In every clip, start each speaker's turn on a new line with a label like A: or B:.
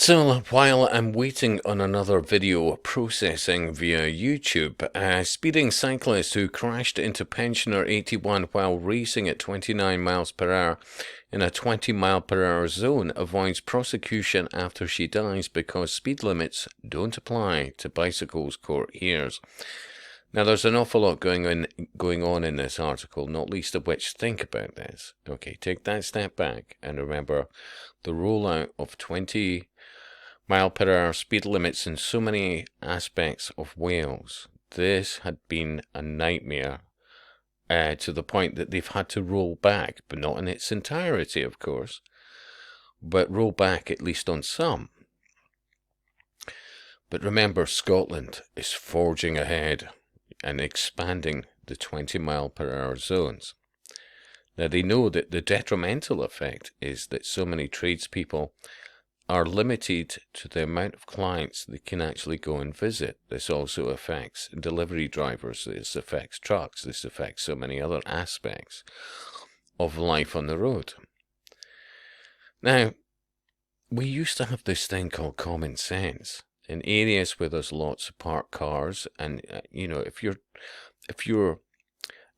A: So while I'm waiting on another video processing via YouTube, a speeding cyclist who crashed into pensioner 81 while racing at 29 miles per hour in a 20 mile per hour zone avoids prosecution after she dies because speed limits don't apply to bicycles, court hears. Now, there's an awful lot going on in this article, not least of which think about this. Okay, take that step back and remember the rollout of 20 mile per hour speed limits in so many aspects of Wales. This had been a nightmare to the point that they've had to roll back, but not in its entirety, of course, but roll back at least on some. But remember, Scotland is forging ahead and expanding the 20 mile per hour zones. Now, they know that the detrimental effect is that so many tradespeople are limited to the amount of clients they can actually go and visit. This also affects delivery drivers, this affects trucks, this affects so many other aspects of life on the road. Now, we used to have this thing called common sense in areas where there's lots of parked cars, and if you're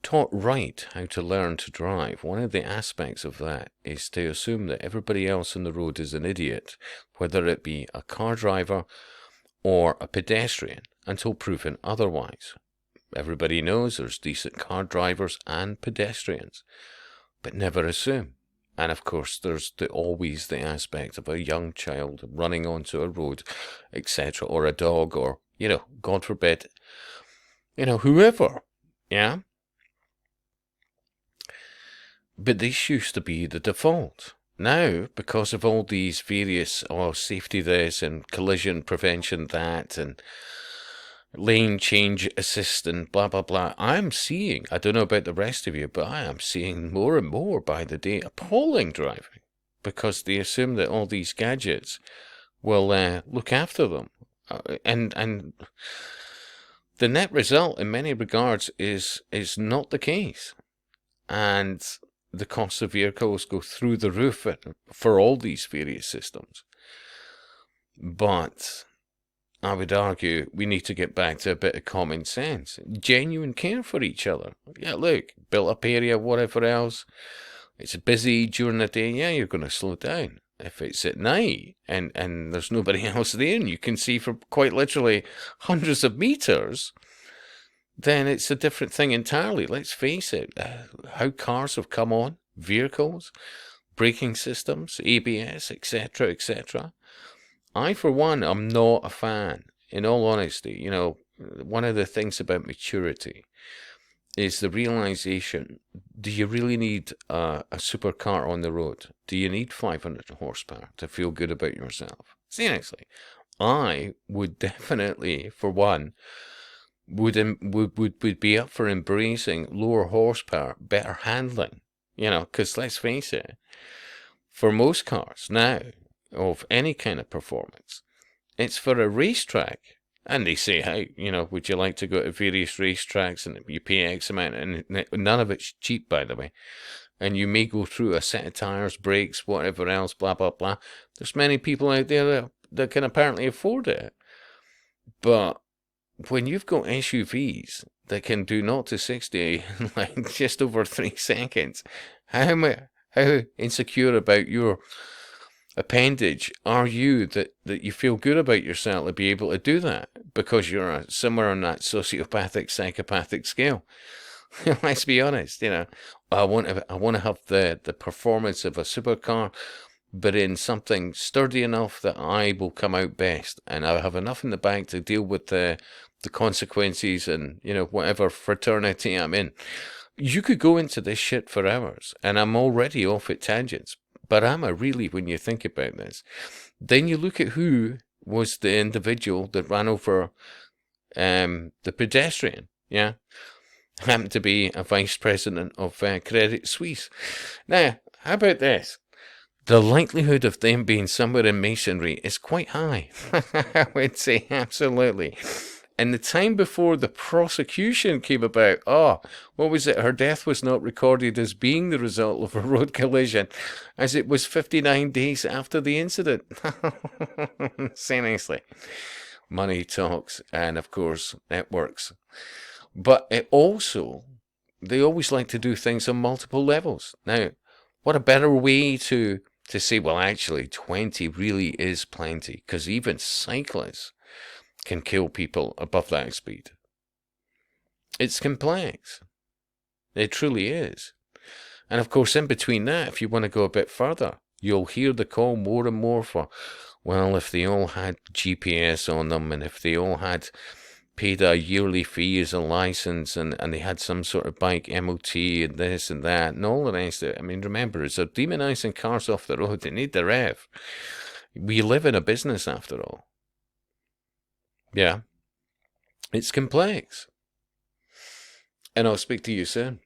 A: taught right how to learn to drive, one of the aspects of that is to assume that everybody else on the road is an idiot, whether it be a car driver or a pedestrian, until proven otherwise. Everybody knows there's decent car drivers and pedestrians, but never assume. And of course, there's always the aspect of a young child running onto a road, etc., or a dog, or, God forbid, whoever, yeah? But this used to be the default. Now, because of all these various safety this and collision prevention that and lane change assist and blah, blah, blah, I'm seeing, I don't know about the rest of you, but I am seeing more and more by the day appalling driving because they assume that all these gadgets will look after them. And the net result in many regards is not the case. And the cost of vehicles go through the roof for all these various systems. But I would argue we need to get back to a bit of common sense, genuine care for each other. Yeah, look, built up area, whatever else. It's busy during the day. Yeah, you're going to slow down. If it's at night and there's nobody else there and you can see for quite literally hundreds of meters, then it's a different thing entirely. Let's face it, how cars have come on, vehicles, braking systems, ABS, etc., etc. I, for one, am not a fan. In all honesty, one of the things about maturity is the realization, do you really need a supercar on the road? Do you need 500 horsepower to feel good about yourself? Seriously, I would definitely, for one, would be up for embracing lower horsepower, better handling, because let's face it, for most cars now, of any kind of performance, it's for a racetrack. And they say, hey, would you like to go to various racetracks and you pay X amount, and none of it's cheap, by the way. And you may go through a set of tires, brakes, whatever else, blah, blah, blah. There's many people out there that can apparently afford it. But when you've got SUVs that can do 0 to 60 in like just over 3 seconds, how insecure about your appendage are you that you feel good about yourself to be able to do that because you're somewhere on that sociopathic, psychopathic scale? Let's be honest, I want to have the performance of a supercar, but in something sturdy enough that I will come out best, and I have enough in the bank to deal with the consequences and, whatever fraternity I'm in. You could go into this shit for hours, and I'm already off at tangents, but am I really when you think about this? Then you look at who was the individual that ran over the pedestrian, yeah? Happened to be a vice president of Credit Suisse. Now, how about this? The likelihood of them being somewhere in masonry is quite high. I would say absolutely. in the time before the prosecution came about, oh, what was it? Her death was not recorded as being the result of a road collision, as it was 59 days after the incident. Seriously. Money talks, and of course, it works. But it also, they always like to do things on multiple levels. Now, what a better way to say, well, actually, 20 really is plenty, because even cyclists can kill people above that speed. It's complex. It truly is. And of course, in between that, if you want to go a bit further, you'll hear the call more and more for, well, if they all had GPS on them, and if they all had paid a yearly fee as a license, and they had some sort of bike MOT and this and that and all the rest of it. I mean, remember, it's they're demonising cars off the road. They need the rev. We live in a business after all. Yeah. It's complex. And I'll speak to you soon.